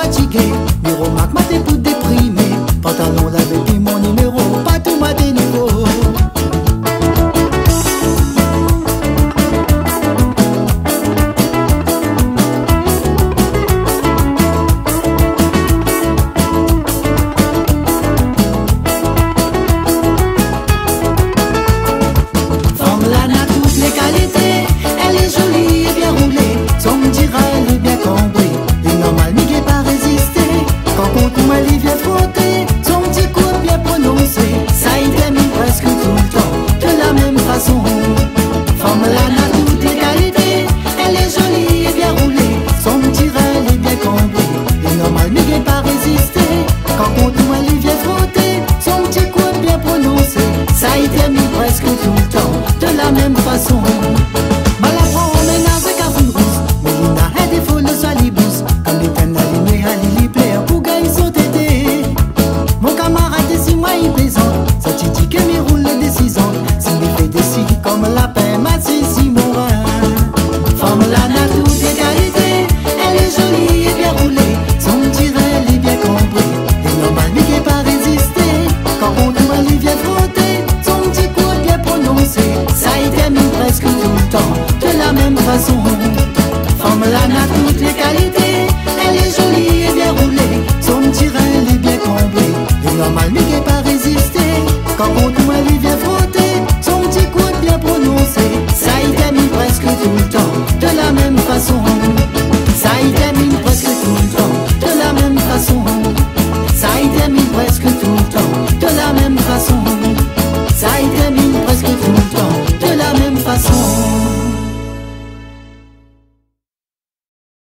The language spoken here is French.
fatigué, mes remarques m'ont tout déprimé. Pantalon lavé puis mon numéro, pas tout m'a des nouveaux. Elle est jolie et bien roulée, son me dira elle est bien cambrée. Et normal, n'y est pas résister, quand on tout m'a livré.